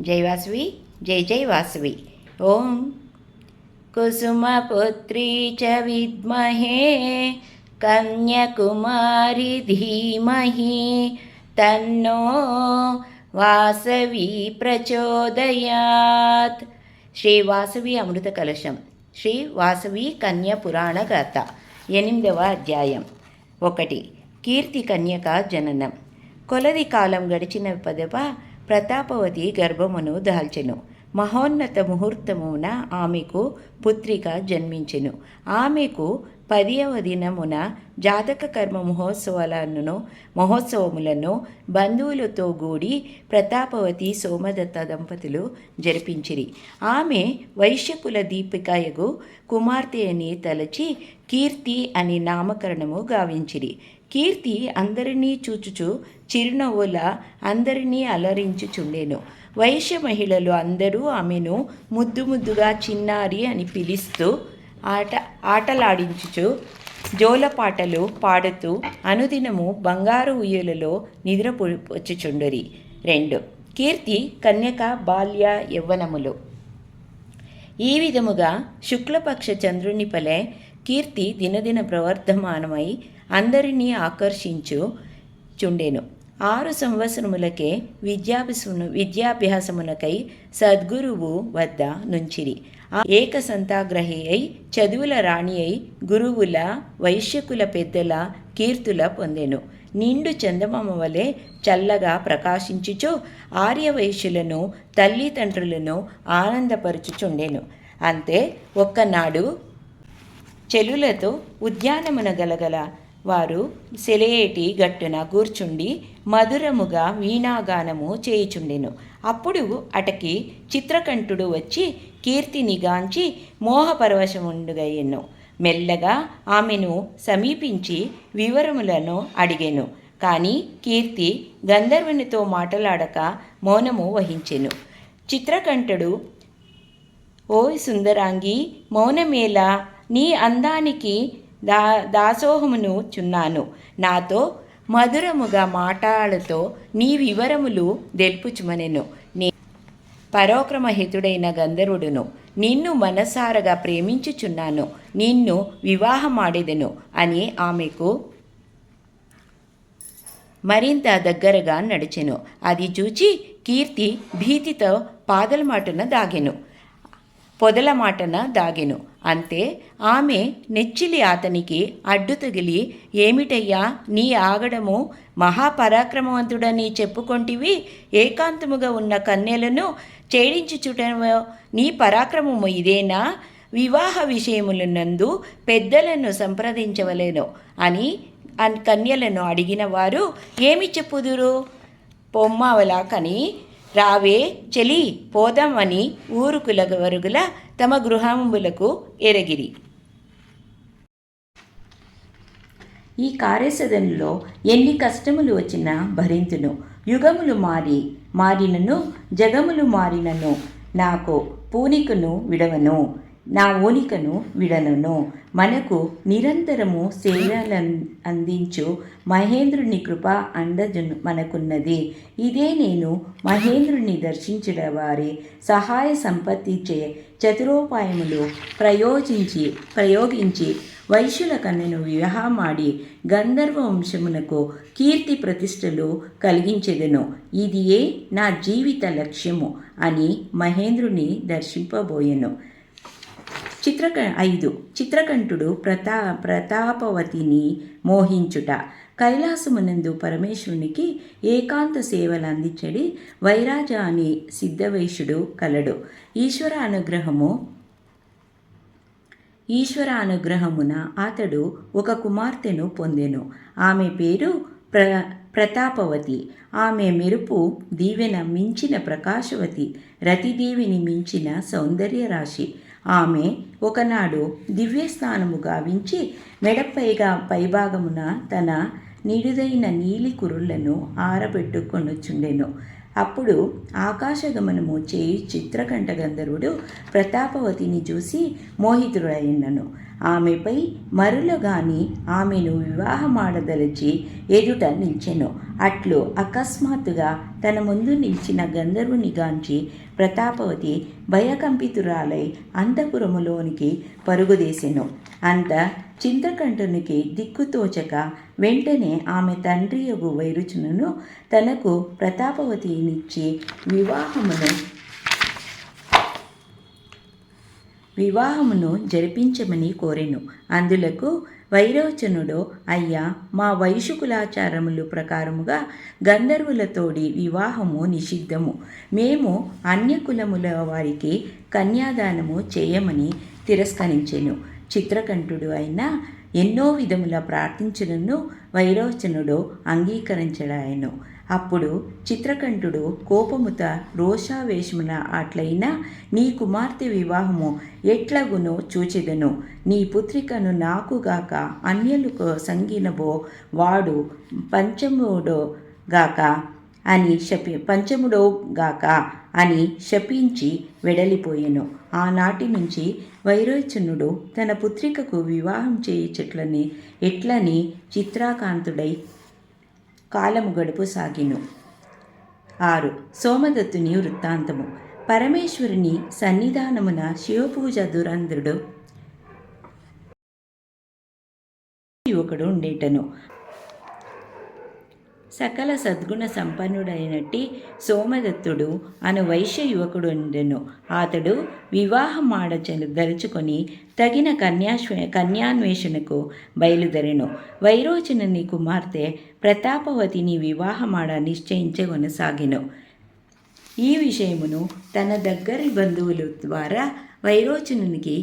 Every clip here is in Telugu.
జై వాసవి, జై జై వాసవి. ఓం కుసుమపుత్రీ చ విద్మహే కన్యాకుమారి ధీమహి తన్నో వాసవి ప్రచోదయాత్. శ్రీ వాసవి అమృత కలశం. శ్రీ వాసవి కన్య పురాణ గాథ 8వ అధ్యాయం. 1. కీర్తి కన్యక జననం. కొలది కాలం గడిచిన పదప ప్రతాపవతి గర్భమును దాల్చెను. మహోన్నత ముహూర్తమున ఆమెకు పుత్రిక జన్మించెను. ఆమెకు 10వ దినమున జాతక కర్మ మహోత్సవములను బంధువులతో కూడి ప్రతాపవతి సోమదత్త దంపతులు జరిపించిరి. ఆమె వైశ్యకుల దీపికయగు కుమార్తె అని తలచి కీర్తి అని నామకరణము గావించిరి. కీర్తి అందరినీ చూచుచు చిరునవ్వుల అందరినీ అలరించుచుండెను. వైశ్య మహిళలు అందరూ ఆమెను ముద్దుగా చిన్నారి అని పిలుస్తూ ఆటలాడించుచు జోలపాటలు పాడుతూ అనుదినము బంగారు ఉయ్యలలో నిద్రపుచ్చుచుండరి. 2. కీర్తి కన్యక బాల్య యవ్వనములు. ఈ విధముగా శుక్లపక్ష చంద్రుని పలె కీర్తి దినదిన ప్రవర్ధమానమై అందరినీ ఆకర్షించుచుండెను. 6 సంవత్సరములకే విద్యాభ్యాసమునకై సద్గురువు వద్ద నుంచిరి. ఏకసంతాగ్రహి అయి చదువుల రాణి అయి గురువుల వైశ్యకుల పెద్దల కీర్తుల పొందెను. నిండు చందమామ వలె చల్లగా ప్రకాశించుచు ఆర్యవైశ్యులను తల్లిదండ్రులను ఆనందపరుచుచుండెను. అంతే ఒక్కనాడు చెలులతో ఉద్యానమున గలగల వారు సెలయేటి గట్టున కూర్చుండి మధురముగా వీణాగానము చేయుచుండెను. అప్పుడు అటకి చిత్రకంఠుడు వచ్చి కీర్తిని గాంచి మోహపరవశముండుగయ్యెను. మెల్లగా ఆమెను సమీపించి వివరములను అడిగెను. కానీ కీర్తి గంధర్వునితో మాటలాడక మౌనము వహించెను. చిత్రకంఠుడు, ఓయ్ సుందరాంగి, మౌనమేలా? నీ అందానికి దాసోహమును చున్నాను. నాతో మధురముగా మాటలతో నీ వివరములు తెలుపుచుమనెను. నే పరాక్రమహితుడైన గంధర్వుడును. నిన్ను మనసారగా ప్రేమించుచున్నాను. నిన్ను వివాహమాడెదను అని ఆమెకు మరింత దగ్గరగా నడిచెను. అది చూచి కీర్తి భీతితో పొదల మాటన దాగెను. అంతే ఆమె నెచ్చిలి అతనికి అడ్డు తగిలి, ఏమిటయ్యా నీ ఆగడము? మహాపరాక్రమవంతుడని చెప్పుకొంటివి, ఏకాంతముగా ఉన్న కన్యలను ఛేడించుచుటమో నీ పరాక్రమము ఇదేనా? వివాహ విషయములనందు పెద్దలను సంప్రదించవలెను అని కన్యలను అడిగిన వారు ఏమి చెప్పుదురు? పొమ్మవలా కని రావే చెలి పోదామని ఊరుకులవరుగుల తమ గృహములకు ఎరగిరి. ఈ కార్యసదనులో ఎన్ని కష్టములు వచ్చినా భరింతును. యుగములు మారినను జగములు మారినను నాకు పూనికను విడవను, నా ఓనికను విడనను. మనకు నిరంతరము సేవలు అందించు మహేంద్రుని కృప అండజను మనకున్నది. ఇదే నేను మహేంద్రుని దర్శించిన వారి సహాయ సంపత్తిచే చతురోపాయములు ప్రయోగించి వైశ్యుల కన్యను వివాహమాడి గంధర్వ వంశమునకు కీర్తి ప్రతిష్టలు కలిగించెదను. ఇదియే నా జీవిత లక్ష్యము అని మహేంద్రుని దర్శింపబోయెను. 5. చిత్రకంఠుడు ప్రతాపవతిని మోహించుట. కైలాసమునందు పరమేశ్వరునికి ఏకాంత సేవలు అందించడి వైరాజ అని సిద్ధవైశ్యుడు కలడు. ఈశ్వరానుగ్రహమున అతడు ఒక కుమార్తెను పొందెను. ఆమె పేరు ప్రతాపవతి. ఆమె మెరుపు దీవెన మించిన ప్రకాశవతి, రతిదేవిని మించిన సౌందర్య రాశి. ఆమె ఒకనాడు దివ్యస్థానము గావించి పైభాగమున తన నిడుదైన నీలి కురులను ఆరబెట్టుకొనుచుండెను. అప్పుడు ఆకాశగమనము చేయి చిత్రకంఠ గంధర్వుడు ప్రతాపవతిని చూసి మోహితుడైనను. ఆమెపై మరులగాని ఆమెను వివాహమాడదలచి ఎదుట నిల్చెను. అట్లు అకస్మాత్తుగా తన ముందు నిలిచిన గంధర్వునిగాంచి ప్రతాపవతి భయకంపితురాలై అంతఃపురములోనికి పరుగుదేసెను. అంత చింతకంఠునికి దిక్కుతోచక వెంటనే ఆమె తండ్రియగు వైరుచునను తనకు ప్రతాపవతినిచ్చి వివాహమును జరిపించమని కోరెను. అందులకు వైరోచనుడు, అయ్యా, మా వైశుకులాచారములు ప్రకారముగా గంధర్వులతోడి వివాహము నిషిద్ధము. మేము అన్యకులముల వారికి కన్యాదానము చేయమని తిరస్కరించెను. చిత్రకంఠుడు అయినా ఎన్నో విధముల ప్రార్థించినను వైరోచనుడు అంగీకరించడాయను. అప్పుడు చిత్రకంఠుడు కోపముత రోషావేశమున, అట్లయినా నీ కుమార్తె వివాహము ఎట్లగునో చూచెదను. నీ పుత్రికను నాకుగాక అన్యులకు సంగినబో వాడు పంచముడోగాక అని శపించి వెడలిపోయెను. ఆనాటి నుంచి వైరోచనుడు తన పుత్రికకు వివాహం చేయుచట్లని ఎట్లని చిత్రాకాంతుడై కాలము గడుపుసాగిను. 6. సోమదత్తుని వృత్తాంతము. పరమేశ్వరుని సన్నిధానమున శివపూజ దురంధరుడు యువకుడు ఉండేటను. సకల సద్గుణ సంపన్నుడైనట్టి సోమదత్తుడు అను వైశ్య యువకుడు ఉండెను. అతడు వివాహమాడదలుచుకొని తగిన కన్యాన్వేషణకు బయలుదేరెను. వైరోచనుని కుమార్తె ప్రతాపవతిని వివాహమాడ నిశ్చయించగొనసాగెను. ఈ విషయమును తన దగ్గరి బంధువుల ద్వారా వైరోచనునికి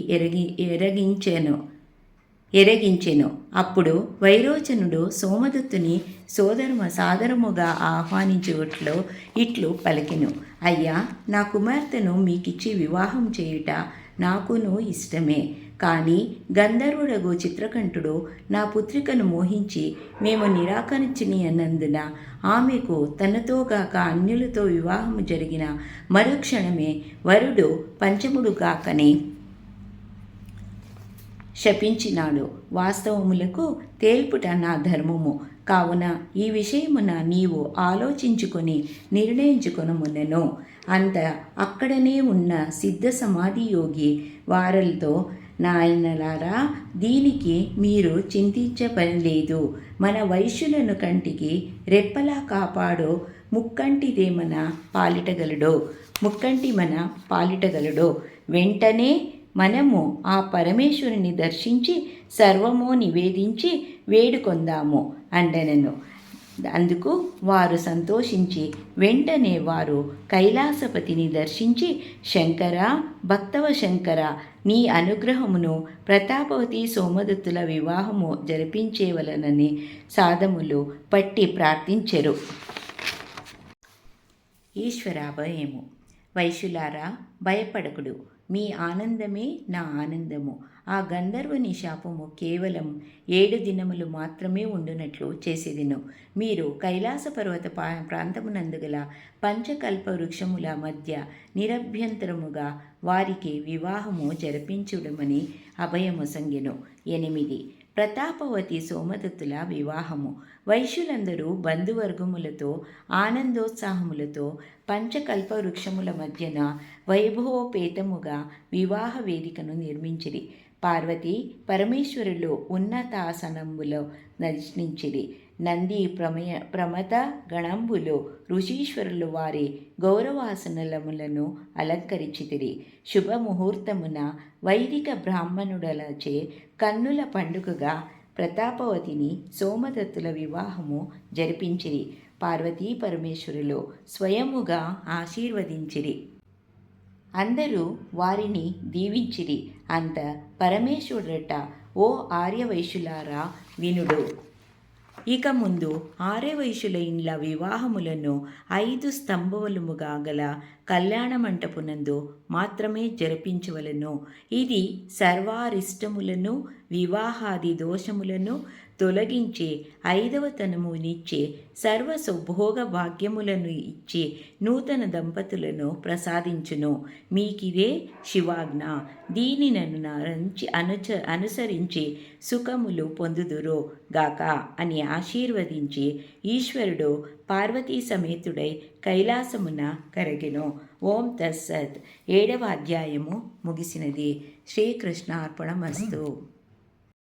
ఎరగించెను. అప్పుడు వైరోచనుడు సోమదత్తుని సాదరముగా ఆహ్వానించుటలో ఇట్లు పలికెను. అయ్యా, నా కుమార్తెను మీకిచ్చి వివాహం చేయుట నాకును ఇష్టమే. కానీ గంధర్వుడగు చిత్రకంఠుడు నా పుత్రికను మోహించి మేము నిరాకరించిని అన్నందున ఆమెకు తనతోగాక అన్యులతో వివాహము జరిగిన మరుక్షణమే వరుడు పంచముడు గాకని శపించినాడు. వాస్తవములకు తేల్పుట నా ధర్మము. కావున ఈ విషయమున నీవు ఆలోచించుకొని నిర్ణయించుకొనమునెను. అంత అక్కడనే ఉన్న సిద్ధ సమాధి యోగి వారలతో, నాయనలారా, దీనికి మీరు చింతించే పని లేదు. మన వైశ్యులను కంటికి రెప్పలా కాపాడో ముక్కంటి మన పాలిటగలడో. వెంటనే మనము ఆ పరమేశ్వరుని దర్శించి సర్వము నివేదించి వేడుకొందాము అండెనను. అందుకు వారు సంతోషించి వెంటనే వారు కైలాసపతిని దర్శించి, శంకర, భక్తవ శంకర, నీ అనుగ్రహమును ప్రతాపవతి సోమదత్తుల వివాహము జరిపించేవలనని సాధములు పట్టి ప్రార్థించెరు. ఈశ్వరాభయము. వైశ్యులారా, భయపడకుడు. మీ ఆనందమే నా ఆనందము. ఆ గంధర్వుని శాపము కేవలం 7 దినములు మాత్రమే ఉండునట్లు చేసేదెను. మీరు కైలాస పర్వత ప్రాంతమునందుగల పంచకల్ప వృక్షముల మధ్య నిరభ్యంతరముగా వారికి వివాహము జరిపించుడమని అభయము సంగెను. 8. ప్రతాపవతి సోమదత్తుల వివాహము. వైశ్యులందరూ బంధువర్గములతో ఆనందోత్సాహములతో పంచకల్ప వృక్షముల మధ్యన వైభవోపేతముగా వివాహ వేదికను నిర్మించిరి. పార్వతి పరమేశ్వరులు ఉన్నతాసనములో దర్శించిరి. నంది ప్రమత గణంబులో ఋషీశ్వరులు వారి గౌరవాసనములను అలంకరించితిరి. శుభముహూర్తమున వైదిక బ్రాహ్మణుడలచే కన్నుల పండుగగా ప్రతాపవతిని సోమదత్తుల వివాహము జరిపించిరి. పార్వతీ పరమేశ్వరులు స్వయముగా ఆశీర్వదించిరి. అందరూ వారిని దీవించిరి. అంత పరమేశ్వరుడట, ఓ ఆర్యవైశ్యులారా వినుడు. ఇక ముందు ఆర్యవైశ్యుల ఇండ్ల వివాహములను 5 స్తంభములుగా గల కళ్యాణ మంటపునందు మాత్రమే జరిపించవలను. ఇది సర్వారిష్టములను, వివాహాది దోషములను తొలగించే 5వ తనమునిచ్చే సర్వ సుభోగ భాగ్యములను ఇచ్చి నూతన దంపతులను ప్రసాదించును. మీకిదే శివాజ్ఞ. దీనినను అనుసరించి సుఖములు పొందుదురు గాక అని ఆశీర్వదించి ఈశ్వరుడు పార్వతీ సమేతుడై కైలాసమున కరగెను. ఓం తత్సత్. 7వ అధ్యాయము ముగిసినది. శ్రీకృష్ణార్పణమస్తు.